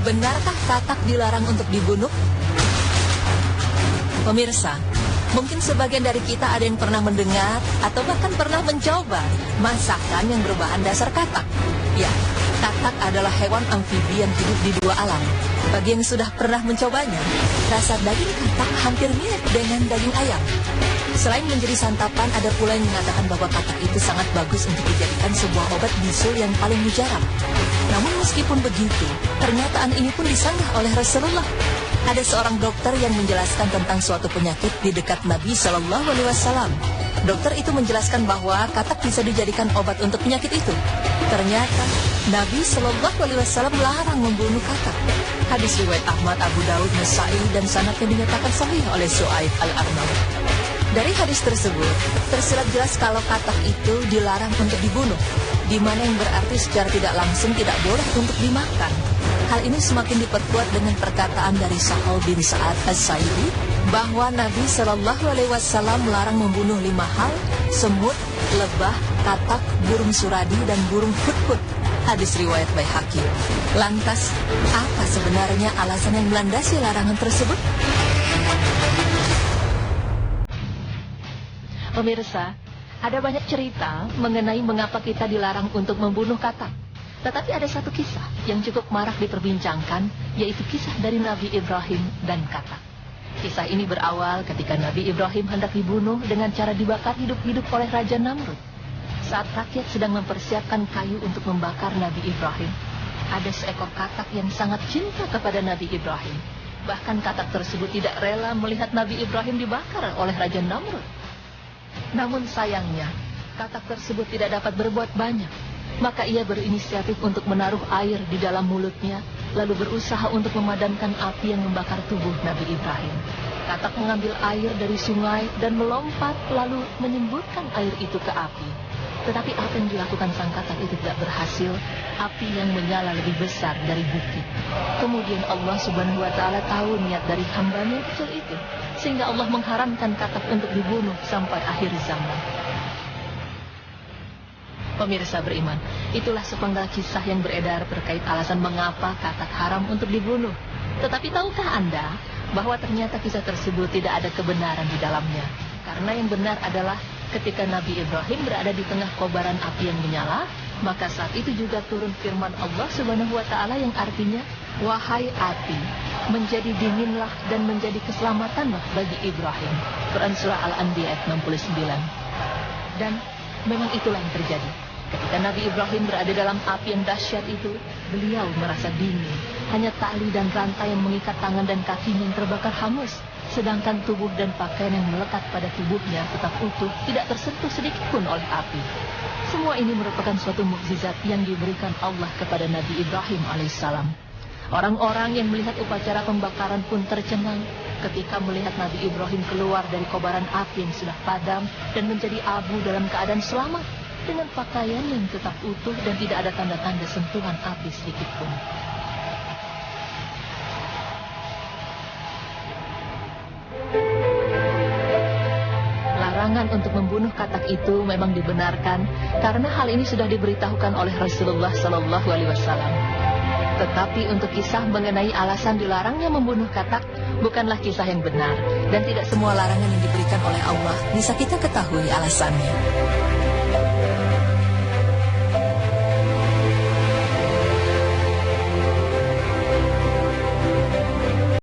benarkah katak dilarang untuk dibunuh? Pemirsa, mungkin sebagian dari kita ada yang pernah mendengar atau bahkan pernah mencoba masakan yang berbahan dasar katak. Ya, katak adalah hewan amfibi yang hidup di dua alam. Bagi yang sudah pernah mencobanya, rasa daging katak hampir mirip dengan daging ayam. Selain menjadi santapan, ada pula yang mengatakan bahwa katak itu sangat bagus untuk dijadikan sebuah obat bisul yang paling mujarab. Namun meskipun begitu, pernyataan ini pun disanggah oleh Rasulullah. Ada seorang dokter yang menjelaskan tentang suatu penyakit di dekat Nabi Shallallahu Alaihi Wasallam. Dokter itu menjelaskan bahwa katak bisa dijadikan obat untuk penyakit itu. Ternyata Nabi Shallallahu Alaihi Wasallam melarang membunuh katak. Hadis riwayat Ahmad, Abu Daud, Nasa'i dan sanadnya dinyatakan sahih oleh Su'aib Al-Arnaud. Dari hadis tersebut, tersirat jelas kalau katak itu dilarang untuk dibunuh, di mana yang berarti secara tidak langsung tidak boleh untuk dimakan. Hal ini semakin diperkuat dengan perkataan dari Sahal bin Sa'ad As-Sa'idi bahwa Nabi Shallallahu Alaihi Wasallam melarang membunuh 5 hal: semut, lebah, katak, burung suradi, dan burung hudhud. Hadis riwayat Baihaqi. Lantas, apa sebenarnya alasan yang melandasi larangan tersebut? Pemirsa, ada banyak cerita mengenai mengapa kita dilarang untuk membunuh katak. Tetapi ada satu kisah yang cukup marak diperbincangkan, yaitu kisah dari Nabi Ibrahim dan katak. Kisah ini berawal ketika Nabi Ibrahim hendak dibunuh dengan cara dibakar hidup-hidup oleh Raja Namrud. Saat rakyat sedang mempersiapkan kayu untuk membakar Nabi Ibrahim, ada seekor katak yang sangat cinta kepada Nabi Ibrahim. Bahkan katak tersebut tidak rela melihat Nabi Ibrahim dibakar oleh Raja Namrud. Namun sayangnya, katak tersebut tidak dapat berbuat banyak. Maka ia berinisiatif untuk menaruh air di dalam mulutnya, lalu berusaha untuk memadamkan api yang membakar tubuh Nabi Ibrahim. Katak mengambil air dari sungai dan melompat lalu menyemburkan air itu ke api. Tetapi apa yang dilakukan sang katak itu tidak berhasil. Api yang menyala lebih besar dari bukit. Kemudian Allah Subhanahu wa Ta'ala tahu niat dari hambanya yang kecil itu, sehingga Allah mengharamkan katak untuk dibunuh sampai akhir zaman. Pemirsa beriman, itulah sepenggal kisah yang beredar terkait alasan mengapa katak haram untuk dibunuh. Tetapi tahukah Anda bahwa ternyata kisah tersebut tidak ada kebenaran di dalamnya? Karena yang benar adalah ketika Nabi Ibrahim berada di tengah kobaran api yang menyala, maka saat itu juga turun firman Allah Subhanahu wa Ta'ala yang artinya, wahai api, menjadi dinginlah dan menjadi keselamatanlah bagi Ibrahim. Quran Surah Al-Anbiya ayat 69. Dan memang itulah yang terjadi. Ketika Nabi Ibrahim berada dalam api yang dahsyat itu, beliau merasa dingin. Hanya tali dan rantai yang mengikat tangan dan kakinya yang terbakar hangus. Sedangkan tubuh dan pakaian yang melekat pada tubuhnya tetap utuh, tidak tersentuh sedikit pun oleh api. Semua ini merupakan suatu mukjizat yang diberikan Allah kepada Nabi Ibrahim alaihissalam. Orang-orang yang melihat upacara pembakaran pun tercengang ketika melihat Nabi Ibrahim keluar dari kobaran api yang sudah padam dan menjadi abu dalam keadaan selamat, dengan pakaian yang tetap utuh dan tidak ada tanda-tanda sentuhan api sedikit pun. Larangan untuk membunuh katak itu memang dibenarkan karena hal ini sudah diberitahukan oleh Rasulullah Sallallahu Alaihi Wasallam. Tetapi untuk kisah mengenai alasan dilarangnya membunuh katak bukanlah kisah yang benar, dan tidak semua larangan yang diberikan oleh Allah bisa kita ketahui alasannya.